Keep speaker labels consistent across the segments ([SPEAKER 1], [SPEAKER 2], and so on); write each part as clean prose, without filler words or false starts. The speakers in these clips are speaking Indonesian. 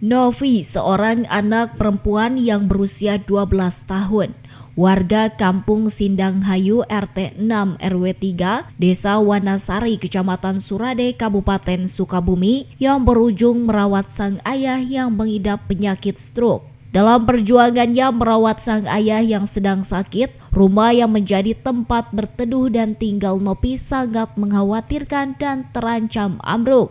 [SPEAKER 1] Novi, seorang anak perempuan yang berusia 12 tahun. Warga Kampung Sindanghayu RT 6 RW 3, Desa Wanasari, Kecamatan Surade, Kabupaten Sukabumi, yang berujung merawat sang ayah yang mengidap penyakit stroke. Dalam perjuangannya merawat sang ayah yang sedang sakit, rumah yang menjadi tempat berteduh dan tinggal Novi sangat mengkhawatirkan dan terancam ambruk.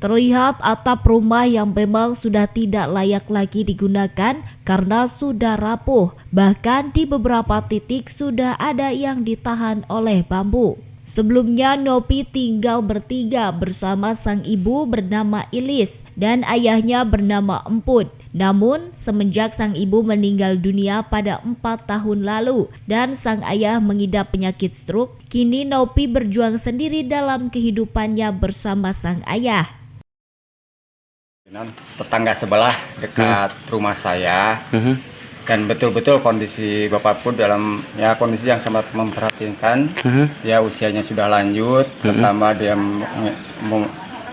[SPEAKER 1] Terlihat atap rumah yang memang sudah tidak layak lagi digunakan karena sudah rapuh. Bahkan di beberapa titik sudah ada yang ditahan oleh bambu. Sebelumnya Novi tinggal bertiga bersama sang ibu bernama Ilis dan ayahnya bernama Emput. Namun semenjak sang ibu meninggal dunia pada 4 tahun lalu dan sang ayah mengidap penyakit stroke, kini Novi berjuang sendiri dalam kehidupannya bersama sang ayah.
[SPEAKER 2] Tetangga sebelah dekat rumah saya, dan betul-betul kondisi bapak pun dalam kondisi yang sangat memprihatinkan. Ya usianya sudah lanjut, pertama dia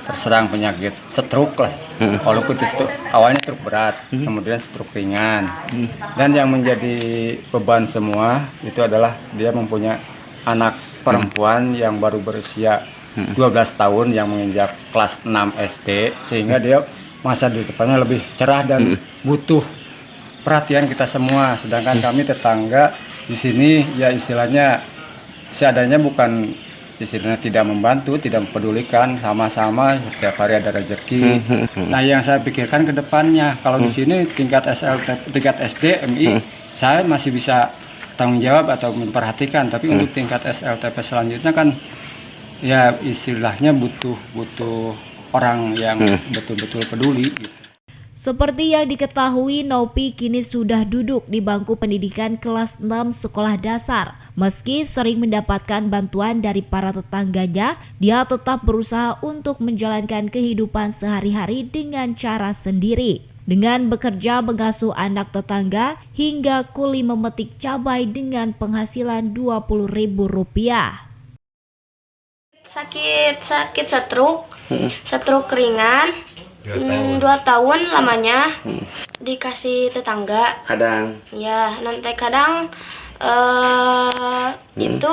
[SPEAKER 2] terserang penyakit stroke lah. Walaupun itu awalnya stroke berat, kemudian stroke ringan. Dan yang menjadi beban semua itu adalah dia mempunyai anak perempuan yang baru berusia 12 tahun yang menginjak kelas 6 SD, sehingga dia masa depannya lebih cerah dan butuh perhatian kita semua. Sedangkan kami tetangga di sini ya istilahnya seadanya, bukan istilahnya tidak membantu, tidak mempedulikan, sama-sama setiap hari ada rezeki. Nah, yang saya pikirkan ke depannya, kalau di sini tingkat SD, MI, saya masih bisa tanggung jawab atau memperhatikan, tapi untuk tingkat SLTP selanjutnya kan ya istilahnya butuh orang yang betul-betul peduli gitu.
[SPEAKER 1] Seperti yang diketahui, Novi kini sudah duduk di bangku pendidikan kelas 6 sekolah dasar. Meski sering mendapatkan bantuan dari para tetangganya, dia tetap berusaha untuk menjalankan kehidupan sehari-hari dengan cara sendiri. Dengan bekerja mengasuh anak tetangga hingga kuli memetik cabai dengan penghasilan Rp20.000.
[SPEAKER 3] Sakit stroke ringan, 2 tahun lamanya, dikasih tetangga.
[SPEAKER 4] Kadang
[SPEAKER 3] Ya, nanti kadang itu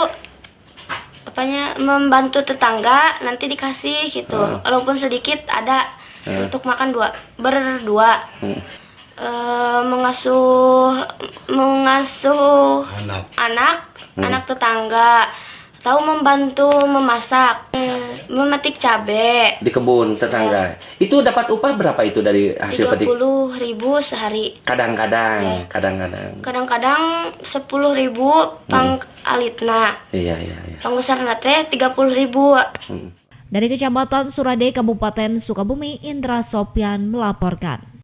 [SPEAKER 3] membantu tetangga, nanti dikasih gitu. Walaupun sedikit ada untuk makan berdua. Mengasuh anak tetangga. Tahu membantu memasak, memetik cabai
[SPEAKER 4] di kebun tetangga. Itu dapat upah berapa itu dari hasil petik?
[SPEAKER 3] 30.000 sehari.
[SPEAKER 4] Kadang-kadang.
[SPEAKER 3] 10.000 pang alitna.
[SPEAKER 4] Iya.
[SPEAKER 3] Pang besar nate 30.000.
[SPEAKER 1] Dari Kecamatan Surade, Kabupaten Sukabumi, Indra Sopyan melaporkan.